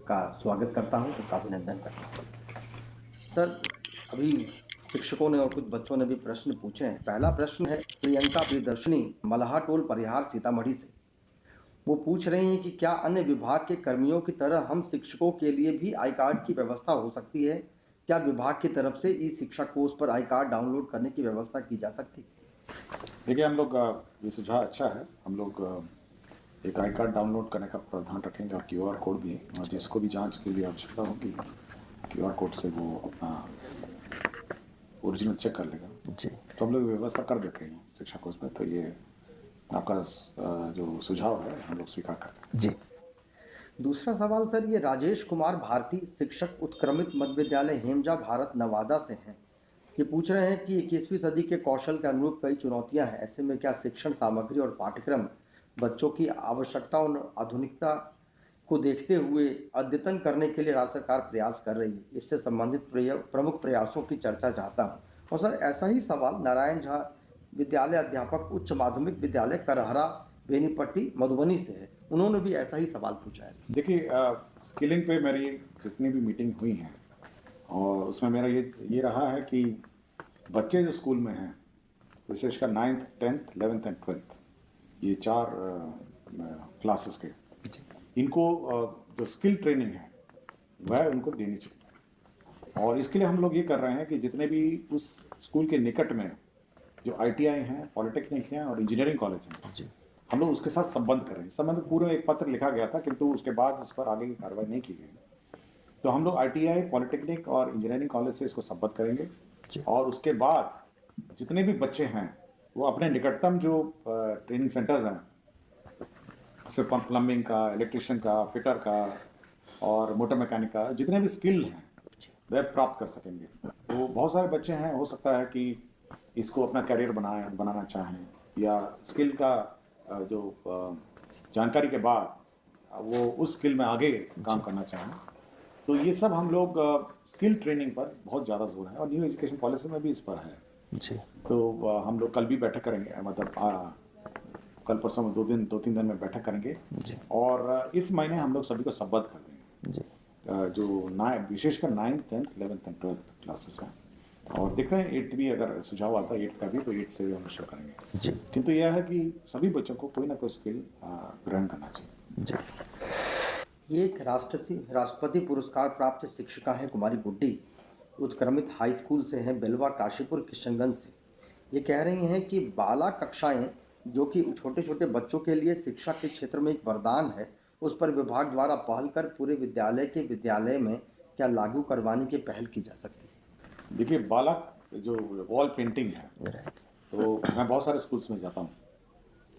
का स्वागत करता हूँ, उनका अभिनंदन करता हूँ। सर, अभी शिक्षकों ने और कुछ बच्चों ने भी प्रश्न पूछे हैं। पहला प्रश्न है प्रियंका प्रियदर्शनी मल्हा टोल परिहार सीतामढ़ी से। वो पूछ रही हैं कि क्या अन्य विभाग के कर्मियों की तरह हम शिक्षकों के लिए भी आई कार्ड की व्यवस्था हो सकती है? क्या विभाग की तरफ से ई शिक्षा कोष पर आई कार्ड डाउनलोड करने की व्यवस्था की जा सकती है? देखिए हम लोग ये सुझाव अच्छा है। हम लोग एक आई कार्ड डाउनलोड करने का प्रावधान रखेंगे और क्यूआर कोड भी, और जिसको भी जांच के लिए आवश्यकता होगी क्यूआर कोड से वो अपना ओरिजिनल चेक कर लेगा। जी तो हम लोग व्यवस्था कर देते हैं शिक्षा कोष में। तो ये आपका जो सुझाव है हम लोग स्वीकार करते हैं। जी। दूसरा सवाल सर, ये राजेश कुमार भारती, शिक्षक उत्क्रमित मध्य विद्यालय हेमजा भारत नवादा से हैं। ये पूछ रहे हैं कि 21वीं सदी के कौशल के अनुरूप कई चुनौतियां हैं। ऐसे में क्या शिक्षण सामग्री और पाठ्यक्रम बच्चों की आवश्यकता और आधुनिकता को देखते हुए अद्यतन करने के लिए राज्य सरकार प्रयास कर रही है? इससे संबंधित प्रमुख प्रयासों की चर्चा चाहता हूँ। और सर, ऐसा ही सवाल नारायण झा विद्यालय अध्यापक उच्च माध्यमिक विद्यालय करहरा बेनीपट्टी मधुबनी से है। उन्होंने भी ऐसा ही सवाल पूछा है। देखिए स्किलिंग पे मेरी जितनी भी मीटिंग हुई हैं और उसमें मेरा ये रहा है कि बच्चे जो स्कूल में हैं, विशेषकर 9th 10th 11th and 12th, ये चार क्लासेस के, इनको जो स्किल ट्रेनिंग है वह उनको देनी चाहिए। और इसके लिए हम लोग ये कर रहे हैं कि जितने भी उस स्कूल के निकट में जो आईटीआई हैं, पॉलिटेक्निक हैं और इंजीनियरिंग कॉलेज हैं, जी हम लोग उसके साथ संबंध करें। संबंध पूर्व एक पत्र लिखा गया था, किंतु उसके बाद इस पर आगे की कार्रवाई नहीं की गई। तो हम लोग आईटीआई, पॉलिटेक्निक और इंजीनियरिंग कॉलेज से इसको संबद्ध करेंगे जी और उसके बाद जितने भी बच्चे हैं वो अपने निकटतम जो ट्रेनिंग सेंटर्स हैं, सिर्फ प्लम्बिंग का, इलेक्ट्रिशियन का, फिटर का और मोटर मैकेनिक का, जितने भी स्किल हैं वह प्राप्त कर सकेंगे। तो बहुत सारे बच्चे हैं, हो सकता है कि इसको अपना करियर बनाना चाहें या स्किल का जो जानकारी के बाद वो उस स्किल में आगे काम करना चाहें। तो ये सब हम लोग स्किल ट्रेनिंग पर बहुत ज़्यादा जोर है और न्यू एजुकेशन पॉलिसी में भी इस पर है। जी तो हम लोग कल भी बैठक करेंगे, मतलब कल परसों में 2-3 दिन में बैठक करेंगे जी और इस महीने हम लोग सभी को संबद्ध कर देंगे, जी जो विशेषकर 9th 10th 11th and 12th classes हैं। और देखते हैं 8th भी अगर सुझाव आता है 8th का भी, तो 8th से भी हम शुरू करेंगे। जी किंतु यह है कि सभी बच्चों को कोई ना कोई स्किल ग्रहण करना चाहिए। जी। ये एक राष्ट्रपति पुरस्कार प्राप्त शिक्षिका है कुमारी गुड्डी, उत्क्रमित हाई स्कूल से हैं, बेलवा काशीपुर किशनगंज से। ये कह रही हैं कि बाला कक्षाएं, जो कि छोटे छोटे बच्चों के लिए शिक्षा के क्षेत्र में एक वरदान है, उस पर विभाग द्वारा पहल कर पूरे विद्यालय में क्या लागू करवाने की पहल की जा सकती है? देखिए बालक जो वॉल पेंटिंग है, राइट। तो मैं बहुत सारे स्कूल्स में जाता हूँ।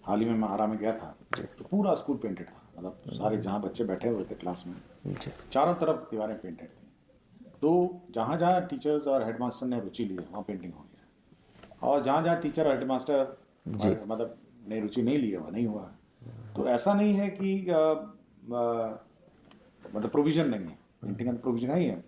हाल ही में मैं आरा में गया था, तो पूरा स्कूल पेंटेड था। मतलब सारे जहाँ बच्चे बैठे हुए थे क्लास में, जी चारों तरफ दीवारें पेंटेड थी। तो जहाँ जहाँ टीचर्स और हेडमास्टर ने रुचि ली वहाँ पेंटिंग हो गया, और जहाँ जहाँ टीचर और हेडमास्टर मतलब ने रुचि नहीं ली वहाँ नहीं हुआ। तो ऐसा नहीं है कि मतलब प्रोविजन नहीं है, पेंटिंग का प्रोविजन है ही है।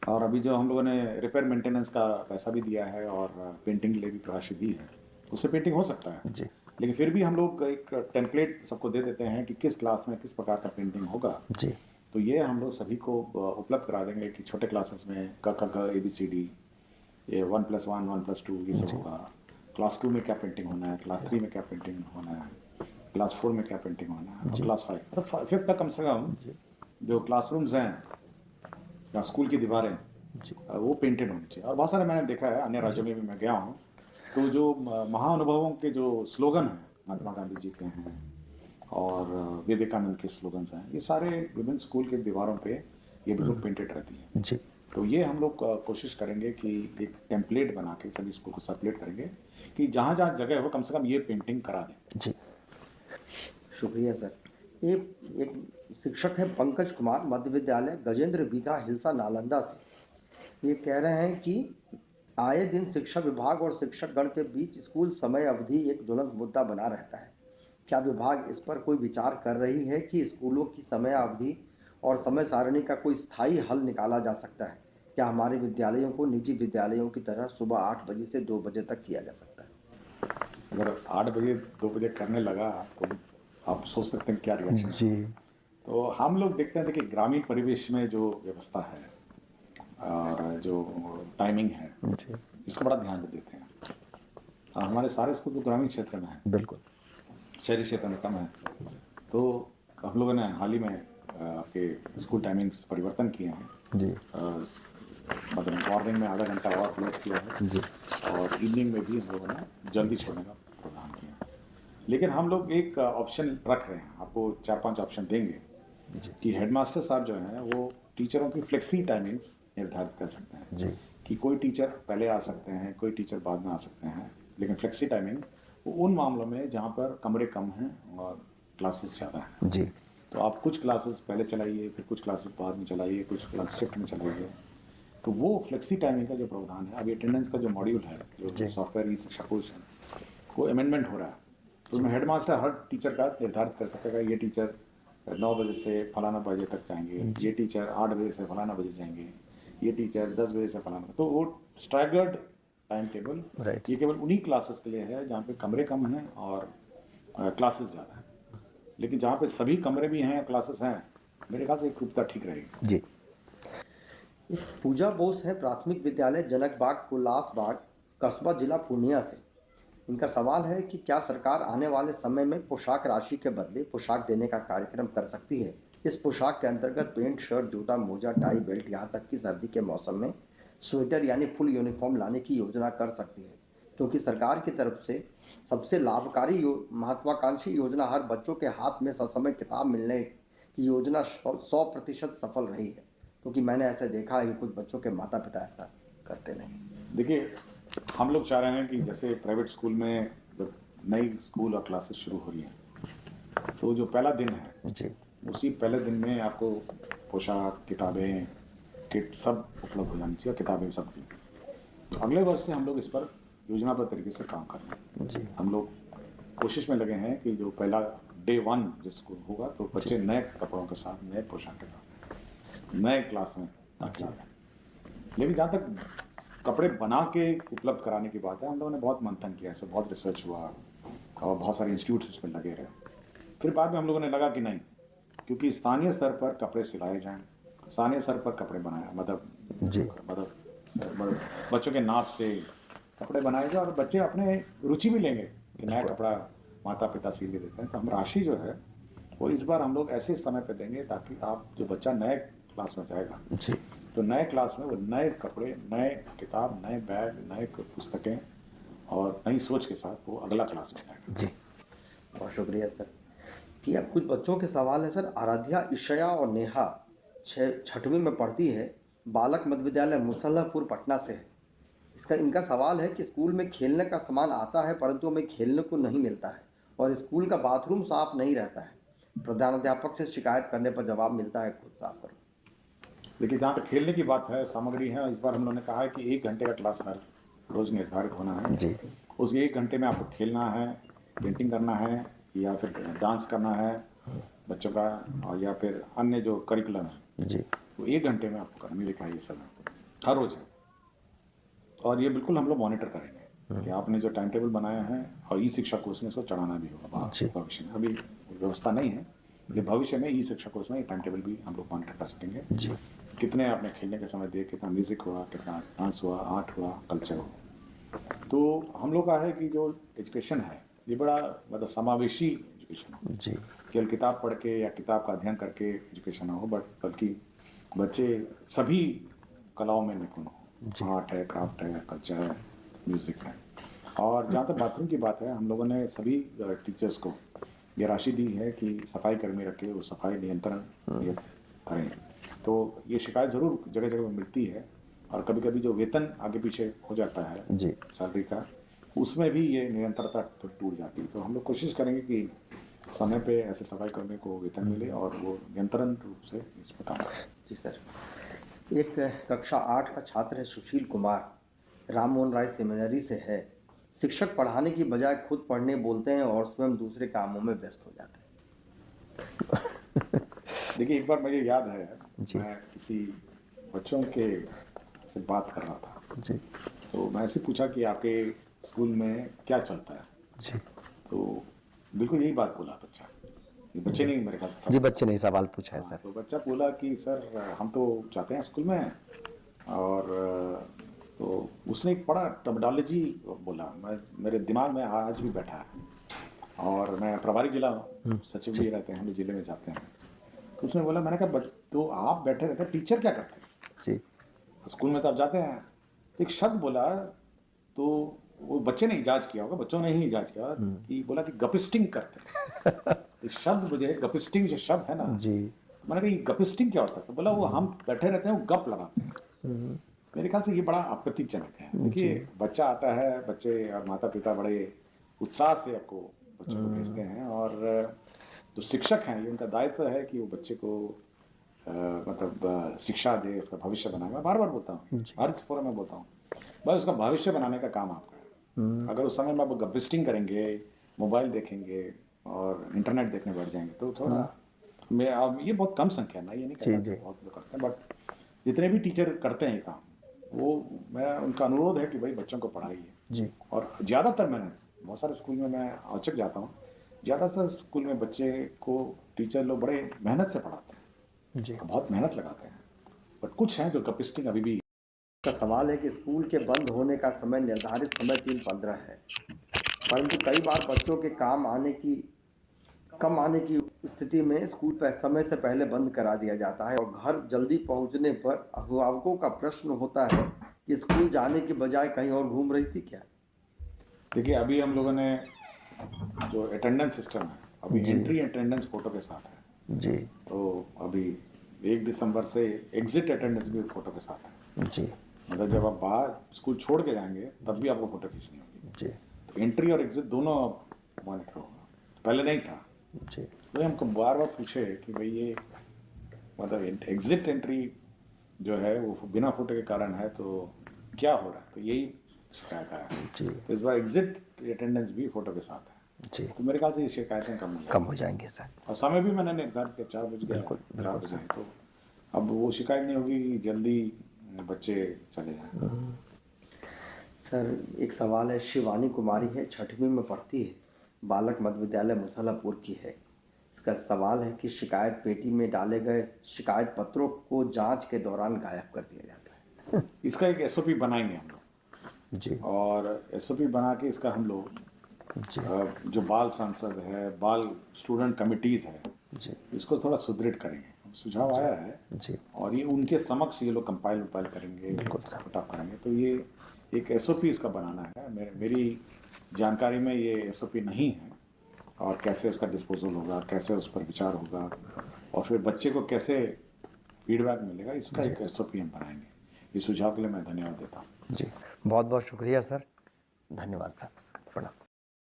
और अभी जो हम लोगों ने रिपेयर मेंटेनेंस का पैसा भी दिया है और पेंटिंग के लिए भी राशि दी है, उससे पेंटिंग हो सकता है। जी लेकिन फिर भी हम लोग एक टेम्पलेट सबको दे देते हैं कि किस क्लास में किस प्रकार का पेंटिंग होगा। जी तो ये हम लोग सभी को उपलब्ध करा देंगे कि छोटे क्लासेस में क ख ग ABCD, ये 1+1 1+2 ये सब होगा। क्लास 2 में क्या पेंटिंग होना है, क्लास 3 में क्या पेंटिंग होना है, क्लास 4 में क्या पेंटिंग होना है, और क्लास 5 मतलब 5th तक कम से कम जो क्लासरूम्स हैं या स्कूल की दीवारें वो पेंटेड होनी चाहिए। और बहुत सारे मैंने देखा है, अन्य राज्यों में भी मैं गया हूँ, तो जो महाअनुभवों के जो स्लोगन हैं, महात्मा गांधी जी के हैं और विवेकानंद के स्लोगन्स हैं, ये सारे विभिन्न स्कूल के दीवारों पे ये बिल्कुल पेंटेड रहती है। जी तो ये हम लोग कोशिश करेंगे कि एक टेम्पलेट बना के सभी स्कूल को सर्कुलेट करेंगे कि जहाँ जहाँ जगह हो कम से कम ये पेंटिंग करा दें। जी। शुक्रिया सर। एक शिक्षक है पंकज कुमार, मध्य विद्यालय गजेंद्र बीघा हिलसा नालंदा से। ये कह रहे हैं कि आए दिन शिक्षा विभाग और शिक्षकगण के बीच स्कूल समय अवधि एक ज्वलंत मुद्दा बना रहता है। क्या विभाग इस पर कोई विचार कर रही है कि स्कूलों की समय अवधि और समय सारणी का कोई स्थायी हल निकाला जा सकता है? क्या हमारे विद्यालयों को निजी विद्यालयों की तरह सुबह 8 बजे से 2 बजे तक किया जा सकता है? अगर 8 बजे 2 बजे करने लगा तो आप सोच सकते हैं क्या रिएक्शन। जी तो हम लोग देखते हैं, देखिए ग्रामीण परिवेश में जो व्यवस्था है और जो टाइमिंग है जी इसको बड़ा ध्यान देते हैं। और हमारे सारे स्कूल तो ग्रामीण क्षेत्र में है, बिल्कुल। शहरी क्षेत्र में कम है। तो हम लोगों ने हाल ही में आपके स्कूल टाइमिंग्स परिवर्तन किए हैं। जी मतलब मॉर्निंग में आधा घंटा और क्लोज किया है जी और इवनिंग में भी हम लोगों ने जल्दी छोड़ने का प्रावधान किया है। लेकिन हम लोग एक ऑप्शन रख रहे हैं, आपको 4-5 ऑप्शन देंगे जी कि हेडमास्टर साहब जो हैं वो टीचरों की फ्लेक्सी टाइमिंग्स निर्धारित कर सकते हैं जी कि कोई टीचर पहले आ सकते हैं, कोई टीचर बाद में आ सकते हैं। लेकिन फ्लेक्सी टाइमिंग वो उन मामलों में जहाँ पर कमरे कम हैं और क्लासेस ज़्यादा हैं। जी तो आप कुछ क्लासेस पहले चलाइए, फिर कुछ क्लासेस बाद में चलाइए, कुछ क्लास शिफ्ट में चलाइए। तो वो फ्लेक्सी टाइमिंग का जो प्रावधान है, अभी अटेंडेंस का जो मॉड्यूल है, जो जी। सॉफ्टवेयर ई शिक्षा कोश है, वो अमेंडमेंट हो रहा है। तो उसमें हेडमास्टर हर टीचर का निर्धारित कर सकेगा, ये टीचर 9 बजे से फलाना बजे तक जाएंगे, ये टीचर 8 बजे से फलाना बजे जाएंगे, ये टीचर 10 बजे से फलाना। तो वो स्ट्रैगर्ड टाइम टेबल Right. ये केवल उन्हीं क्लासेस के लिए है जहाँ पे कमरे कम हैं और क्लासेस ज़्यादा हैं। लेकिन जहाँ पे सभी कमरे भी हैं, क्लासेस हैं, मेरे ख्याल से एक रूपता ठीक रहेगी। जी एक पूजा बोस है, प्राथमिक विद्यालय जनकबाग कुलासबाग, कस्बा जिला पूर्णिया से। इनका सवाल है कि क्या सरकार आने वाले समय में पोशाक राशि के बदले पोशाक देने का कार्यक्रम कर सकती है। इस पोशाक के अंतर्गत पेंट, शर्ट, जूता, मोजा, टाई, बेल्ट, यहाँ तक कि सर्दी के मौसम में स्वेटर यानी फुल यूनिफॉर्म लाने की योजना कर सकती है, क्योंकि सरकार की तरफ से सबसे लाभकारी महत्वाकांक्षी योजना हर बच्चों के हाथ में ससमय किताब मिलने की योजना 100% सफल रही है। क्योंकि मैंने ऐसे देखा है कि कुछ बच्चों के माता पिता ऐसा करते नहीं। देखिए, हम लोग चाह रहे हैं कि जैसे प्राइवेट स्कूल में जब नई स्कूल और क्लासेस शुरू हो रही हैं, तो जो पहला दिन है जी उसी पहले दिन में आपको पोशाक, किताबें, किट सब उपलब्ध हो जानी चाहिए, किताबें सब भी। तो अगले वर्ष से हम लोग इस पर योजनाबद्ध तरीके से काम कर रहे हैं। जी हम लोग कोशिश में लगे हैं कि जो पहला डे 1 जिस स्कूल होगा, तो बच्चे नए कपड़ों के साथ, नए पोशाक के साथ, नए क्लास में जा रहे हैं। लेकिन जहाँ तक कपड़े बना के उपलब्ध कराने की बात है, हम लोगों ने बहुत मंथन किया, इस पर बहुत रिसर्च हुआ और बहुत सारे इंस्टीट्यूट्स इसमें लगे रहे। फिर बाद में हम लोगों ने लगा कि नहीं, क्योंकि स्थानीय स्तर पर कपड़े सिलाए जाएं, स्थानीय स्तर पर कपड़े बनाए, जी मतलब बच्चों के नाप से कपड़े बनाए जाए और बच्चे अपने रुचि भी लेंगे कि नया कपड़ा माता पिता सिल के देते हैं। तो हम राशि जो है वो इस बार हम लोग ऐसे समय पे देंगे ताकि आप जो बच्चा नए क्लास में जाएगा, जी तो नए क्लास में वो नए कपड़े, नए किताब, नए बैग, नए पुस्तकें और नई सोच के साथ वो अगला क्लास में जाएगा। जी बहुत शुक्रिया सर। कि अब कुछ बच्चों के सवाल है सर। आराध्या, ईशया और नेहा 6वीं में पढ़ती है, बालक मध्य विद्यालय मुसल्लापुर पटना से है। इनका सवाल है कि स्कूल में खेलने का सामान आता है परंतु हमें खेलने को नहीं मिलता है और स्कूल का बाथरूम साफ नहीं रहता है। प्रधानाध्यापक से शिकायत करने पर जवाब मिलता है खुद साफ करो। देखिए, जहाँ तक खेलने की बात है, सामग्री है, इस बार हम लोगों ने कहा है कि 1 घंटे का क्लास हर रोज निर्धारित होना है। जी उस 1 घंटे में आपको खेलना है, पेंटिंग करना है या फिर डांस करना है बच्चों का, और या फिर अन्य जो करिकुलम है, जी वो 1 घंटे में आपको करने लिखा है ये सब हर रोज है। और ये बिल्कुल हम लोग मॉनिटर करेंगे कि आपने जो टाइम टेबल बनाया है, और ई शिक्षा कोर्स में इसको चढ़ाना भी होगा जी। भविष्य में। अभी व्यवस्था नहीं है, लेकिन भविष्य में ई शिक्षा कोर्स में ये टाइम टेबल भी हम लोग मॉनिटर कर सकेंगे। जी कितने आपने खेलने के समय दिए, कितना म्यूजिक हुआ, कितना डांस हुआ, आर्ट हुआ, कल्चर हुआ। तो हम लोग का है कि जो एजुकेशन है ये बड़ा मतलब समावेशी एजुकेशन हो, जी केवल किताब पढ़ के या किताब का अध्ययन करके एजुकेशन ना हो, बल्कि बच्चे सभी कलाओं में निपुण हो। आर्ट है, क्राफ्ट है, कल्चर है, म्यूजिक है। और जहाँ तक बाथरूम की बात है, हम लोगों ने सभी टीचर्स को ये राशि दी है कि सफाई कर्मी रखे, वो सफाई नियंत्रण ये करें। तो ये शिकायत ज़रूर जगह जगह मिलती है और कभी कभी जो वेतन आगे पीछे हो जाता है जी सैलरी का, उसमें भी ये निरंतरता टूट जाती है। तो हम लोग कोशिश करेंगे कि समय पे ऐसे सफाई कर्मी को वेतन मिले और वो निरंतरण रूप से इस पर काम करें। जी सर। एक कक्षा 8 का छात्र है सुशील कुमार, राम मोहन राय सेमिनरी से है। शिक्षक पढ़ाने की बजाय खुद पढ़ने बोलते हैं और स्वयं दूसरे कामों में व्यस्त हो जाते हैं। देखिए, एक बार मुझे याद है, जी। मैं किसी बच्चों के से बात कर रहा था, जी तो मैं ऐसे पूछा कि आपके स्कूल में क्या चलता है, जी तो बिल्कुल यही बात बोला बच्चा ये बच्चे नहीं मेरे ख्याल से जी बच्चे ने सवाल पूछा है हाँ, सर। तो बच्चा बोला कि सर हम तो जाते हैं स्कूल में और तो उसने एक बड़ा टर्मिनोलॉजी बोला, मैं मेरे दिमाग में आज भी बैठा है। और मैं प्रभारी जिला सचिव भी रहते हैं, हम लोग जिले में जाते हैं। तो उसने बोला, मैंने कहा तो आप बैठे रहते हैं, टीचर क्या करते हैं? जी स्कूल में तो आप जाते हैं। तो एक शब्द बोला, तो वो बच्चे ने इजाज किया होगा, बच्चों ने ही इजाज किया कि बोला कि गपिस्टिंग करते हैं। तो शब्द मुझे गपिस्टिंग जो शब्द है ना, जी मैंने कहा ये गपिस्टिंग क्या होता है? तो बोला वो हम बैठे रहते हैं, वो गप लगाते हैं। मेरे ख्याल से ये बड़ा आपत्तिजनक है। देखिए बच्चा आता है, बच्चे और माता पिता बड़े उत्साह से आपको बच्चों को भेजते हैं, और जो शिक्षक हैं ये उनका दायित्व है कि वो बच्चे को मतलब शिक्षा दे, उसका भविष्य बनाए। मैं बार बार बोलता हूँ, हर फोरम में बोलता हूँ, बस उसका भविष्य बनाने का काम आपका है। अगर उस समय में आप गपिस्टिंग करेंगे, मोबाइल देखेंगे और इंटरनेट देखने बैठ जाएंगे तो थोड़ा मैं अब ये बहुत कम संख्या है, मैं ये नहीं कहता कि बहुत लोग करते हैं, बट जितने भी टीचर करते हैं ये काम, वो मैं उनका अनुरोध है कि भाई बच्चों को पढ़ाइए जी। और ज़्यादातर मैंने बहुत सारे स्कूल में मैं औचक जाता हूँ, ज़्यादातर स्कूल में बच्चे को टीचर लोग बड़े मेहनत से पढ़ाते हैं जी। बहुत मेहनत लगाते हैं, बट कुछ हैं जो गपिस्टिंग अभी भी। का सवाल है कि स्कूल के बंद होने का समय निर्धारित समय 3:15 है, परंतु कई बार बच्चों के कम आने की स्थिति में स्कूल पर समय से पहले बंद करा दिया जाता है और घर जल्दी पहुंचने पर अभिभावकों का प्रश्न होता है कि स्कूल जाने के बजाय कहीं और घूम रही थी क्या? देखिए अभी हम लोगों ने जो अटेंडेंस सिस्टम है, अभी एंट्री अटेंडेंस फोटो के साथ है जी। तो अभी 1 दिसंबर से एग्जिट अटेंडेंस भी फोटो के साथ है जी। मतलब जब आप बाहर स्कूल छोड़ के जाएंगे तब भी आपको फोटो खींचनी होगी जी। तो एंट्री और एग्जिट दोनों मॉनिटर होगा, पहले नहीं था जी। तो हमको बार बार पूछे कि भाई ये मतलब एग्जिट एंट्री जो है वो बिना फोटो के कारण है तो क्या हो रहा है, तो यही शिकायत आया जी। तो इस बार एग्जिट अटेंडेंस भी फोटो के साथ है जी। तो मेरे ख्याल से ये शिकायतें कम हो जाएंगी सर। और समय भी मैंने निर्धारित किया 4 बज गया, 4 बजे है तो अब वो शिकायत नहीं होगी कि जल्दी बच्चे चले जाएं। सर एक सवाल है, शिवानी कुमारी है, 6वीं में पढ़ती है, बालक मध्य विद्यालय मुसहलापुर की है। इसका सवाल है कि शिकायत पेटी में डाले गए शिकायत पत्रों को जांच के दौरान गायब कर दिया जाता है। इसका एक एसओपी बनाएंगे हम लोग जी। और एसओपी बना के इसका हम लोग जी। जो बाल सांसद है, बाल स्टूडेंट कमिटीज़ है, जी। इसको थोड़ा सुदृढ़ करेंगे। सुझाव आया है जी। और ये उनके समक्ष ये लोग कंपाइल करेंगे, फटाफ करेंगे तो ये एक एसओपी इसका बनाना है। मेरी जानकारी में ये एसओपी नहीं है और कैसे इसका डिस्पोजल होगा और कैसे उस पर विचार होगा और फिर बच्चे को कैसे फीडबैक मिलेगा, इसका एक एसओपी हम बनाएंगे। इस सुझाव के लिए मैं धन्यवाद देता हूँ। जी बहुत बहुत शुक्रिया सर, धन्यवाद सर, प्रणाम।